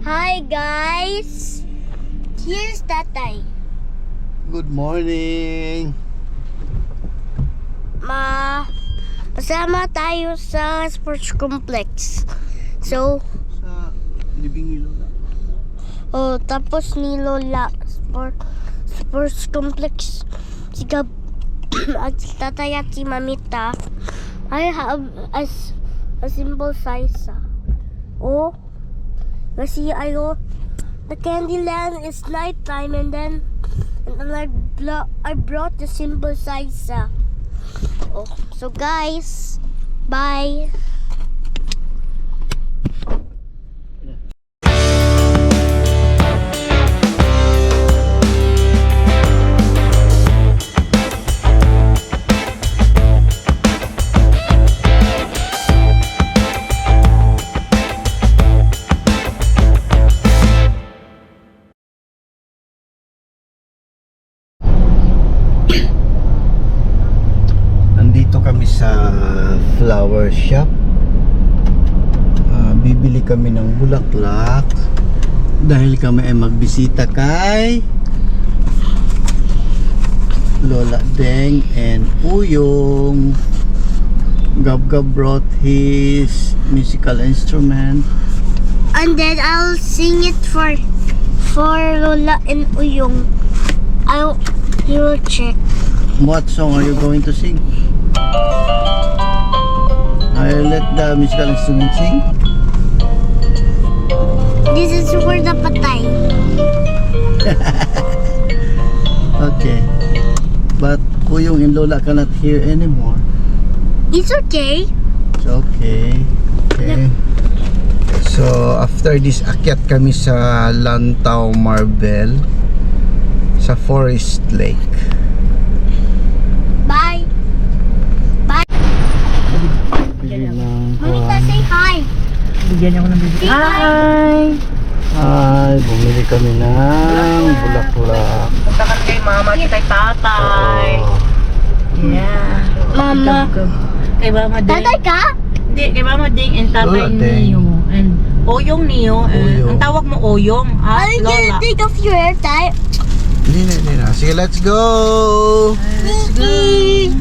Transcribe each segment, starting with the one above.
Hi guys! Here's Tatay. Good morning! Kasama tayo sa sports complex. So, Sa libing ni Lola. tapos ni Lola sports complex. Si Gab at si Tatay at si Mamita. I have a simple size. Kasi the Candyland is nighttime and then I brought the simple size. So guys, bye. Kami sa flower shop. Bibili kami ng bulaklak dahil kami ay magbisita kay Lola Deng and Uyong. Gab brought his musical instrument, And then I'll sing it for Lola and Uyong. He will check. What song are you going to sing? I'll let the musical instrument sing. This is for the patay. Okay. But Uyong and Lola cannot hear anymore. It's okay. It's okay. Okay. So after this, akyat kami sa Lantaw Marbel sa Forest Lake. Bye. Bye. Mamita, say hi. Bigyan niyo ako ng bibig. Say hi. Ay, bumili kami ng bulaklak. Punta kami kay mama at kay tatay. Oh. Yeah. Mama. Kay mama Ding. Tatay ka? Hindi, kay mama Ding and tatay Lola Ding. niyo. And Oyong niyo. Oyong. Ang tawag mo Oyong. Are you gonna Lola. take off your hair tie? Hindi na. Sige, let's go! Nikki.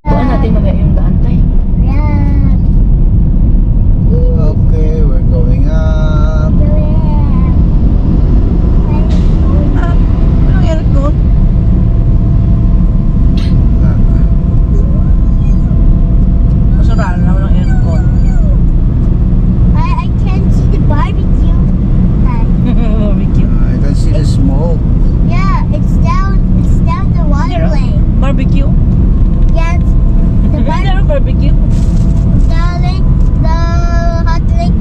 Tuan natin mamaya yung daan tayo. Yeah. Okay, we're going up. Anong aircon? Masaraan na walang aircon. I can't see the barbecue. Barbecue. I can see the smoke. Yeah, it's down the water lake. Barbecue? Yes, the Barbecue? the lake, the hot lake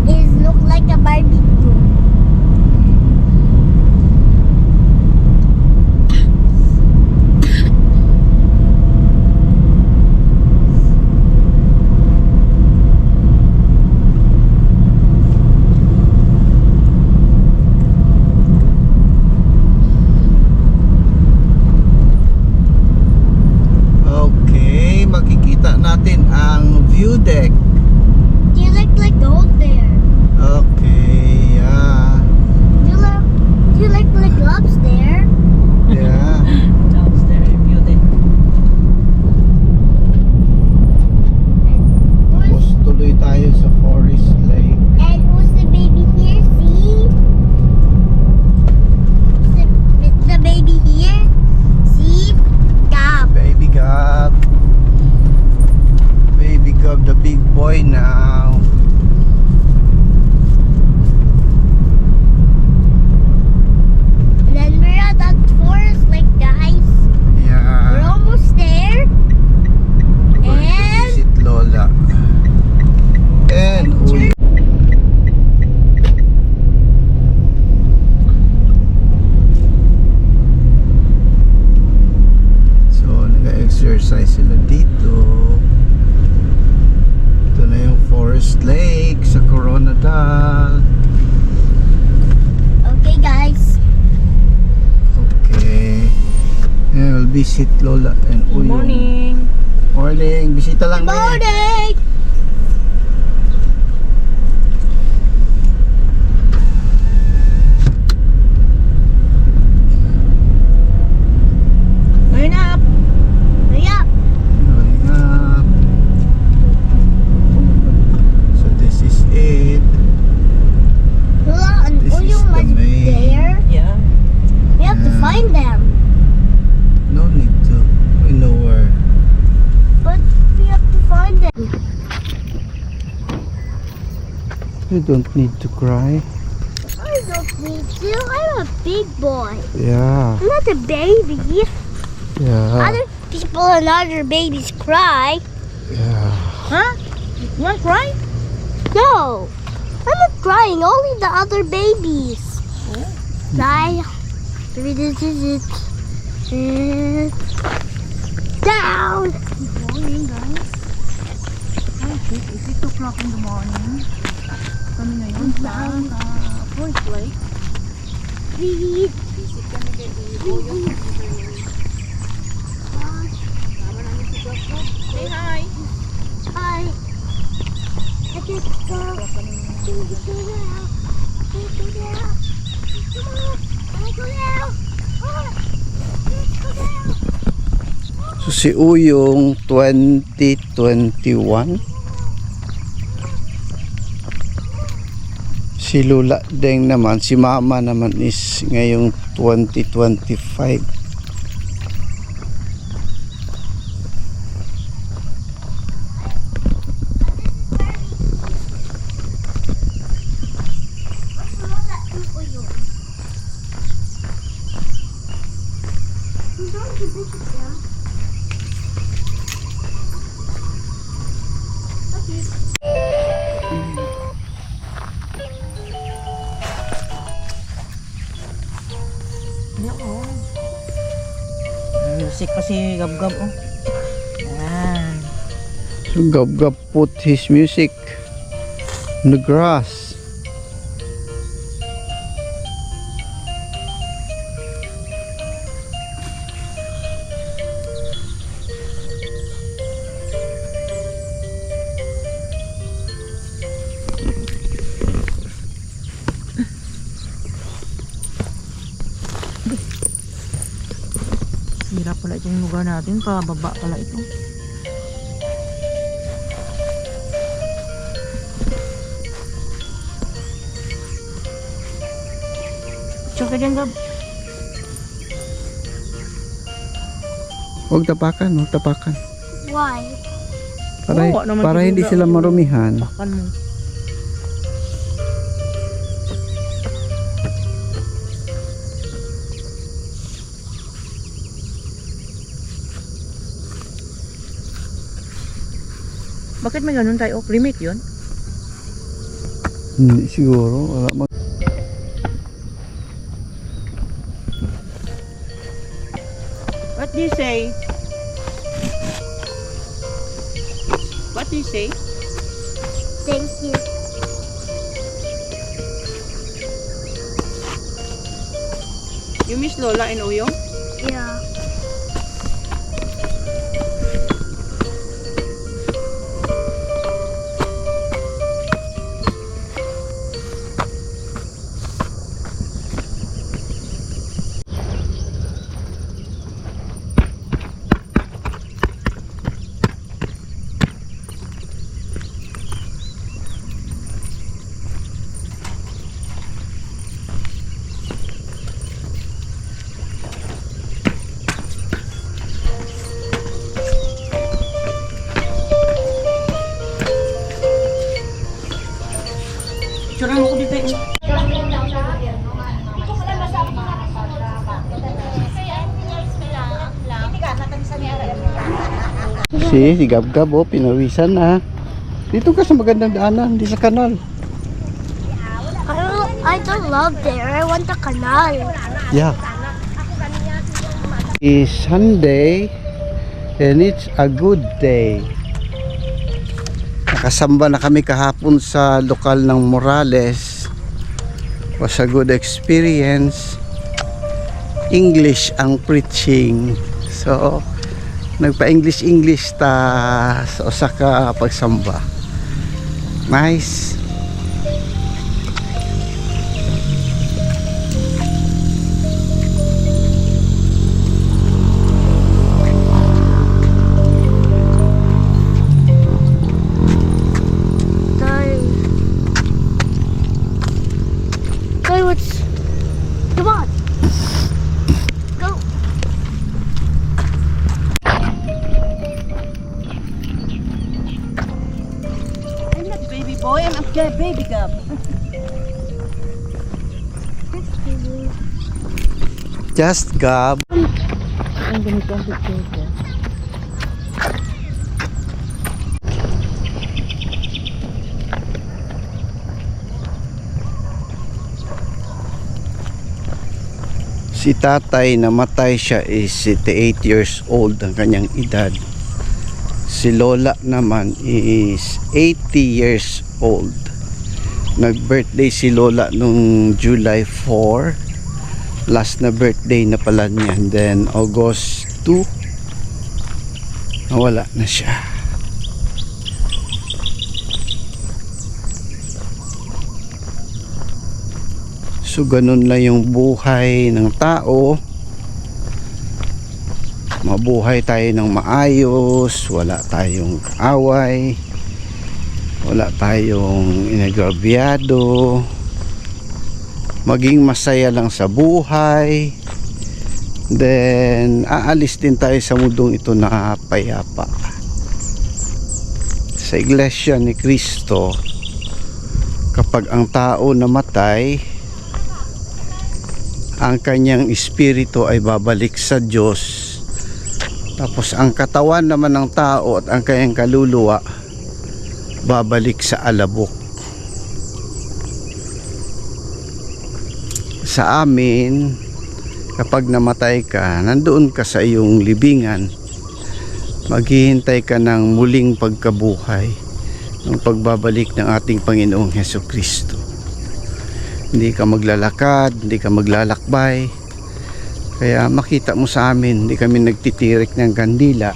is look like a barbecue. Okay, makikita natin ang view deck. You look like gold there. Okay, yeah. You look like gloves there. Yeah. Downstairs, beauty. Tapos tuloy tayo sa Forest Lake. And who's the baby here? See? The baby here? See? Gab. Baby Gab. Baby Gab, the big boy now. And then we're at that forest lake, guys. We're Yeah. almost there. We're going to And visit Lola. And Uy. So, nag-exercise sila dito. Ito na yung Forest Lake sa Coronadal. okay, guys. Okay. And we'll visit Lola and Good Uyong. morning. Morning. Bisita lang Good na eh. morning. You don't need to cry. I don't need to. I'm a big boy. Yeah. I'm not a baby. Yeah. Other people and other babies cry. Yeah. Huh? You want to cry? No, I'm not crying. Only the other babies. Cry. Down. Good morning, guys. Okay, it's 8 o'clock in the morning. Kami ngayon sa Forest Lake. Read. Visit kami kay Uyo. Tama namin si Joshua. Say hi. I just go. Go down. Go down. Come on. Go down. Go down. So si Uyong 2021. Si Lula Deng naman, si Mama naman is ngayong 2025. Music pa si Gab-Gab, oh. Ayan. So Gab-Gab put his music on the grass. Hirap pala itong lugar natin. Pababa pala ito. Tsaka dyan, Gab. Huwag tapakan, huwag tapakan. Why? Para, Oo, naman para hindi siguro. sila marumihan. Takan mo. Bakit may ganun tayo? Limit yun? Hindi siguro. Wala mag... What do you say? What do you say? Thank you. You miss Lola and Uyong? Yeah. Tsura mo ko dito eh. Si Gab-Gab, oh, pinawisan na. Dito ka sa magandang daanan, di sa kanal. I don't love there. I want the canal. Yeah. It's Sunday and it's a good day. Nakasamba na kami kahapon sa lokal ng Morales. Was a good experience. English ang preaching. So, nagpa-English ta sa Osaka pagsamba. Nice. Come on. Go. Baby boy. boy and a baby cub. Just Gab. Ang ganito ang picture ko. Si tatay namatay siya is 88 years old ang kanyang edad. Si lola naman is 80 years old. Nag-birthday si lola nung July 4. Last na birthday na pala niya. And then August 2 nawala na siya. So ganun lang yung buhay ng tao. Mabuhay tayo ng maayos, wala tayong away, wala tayong inagrabyado, maging masaya lang sa buhay. Then aalis din tayo sa mundong ito na payapa. Sa iglesia ni Kristo, kapag ang tao namatay, ang kanyang espiritu ay babalik sa Diyos. Tapos ang katawan naman ng tao at ang kanyang kaluluwa babalik sa alabok. Sa amin, kapag namatay ka, nandoon ka sa iyong libingan, maghihintay ka ng muling pagkabuhay, ng pagbabalik ng ating Panginoong Hesukristo. Hindi ka maglalakad, hindi ka maglalakbay. Kaya makita mo sa amin, hindi kami nagtitirik ng kandila.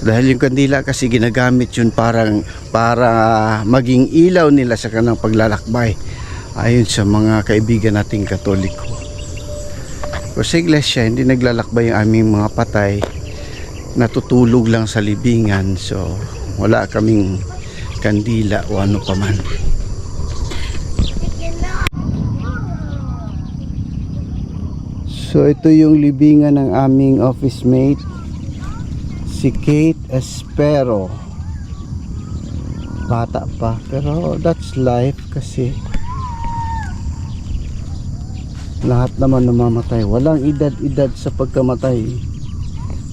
Dahil yung kandila kasi ginagamit yun para maging ilaw nila sa kanang paglalakbay. Ayon sa mga kaibigan nating Katoliko. Pero sa iglesia, hindi naglalakbay yung aming mga patay. Natutulog lang sa libingan. So, wala kaming kandila o ano paman. So ito yung libingan ng aming office mate, si Kate Espero. Bata pa, pero that's life kasi lahat naman namamatay. Walang edad-edad sa pagkamatay.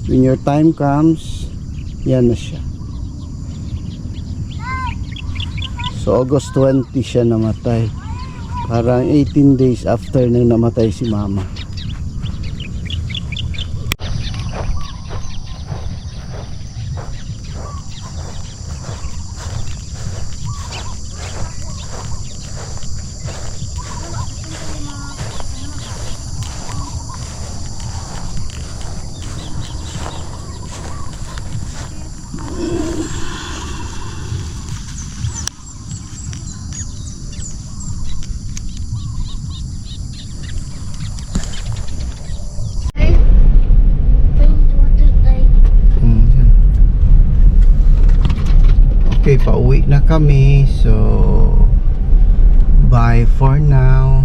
When your time comes, yan na siya. So August 20 siya namatay. Parang 18 days after nang namatay si mama. Okay, pauwi na kami. So, bye for now.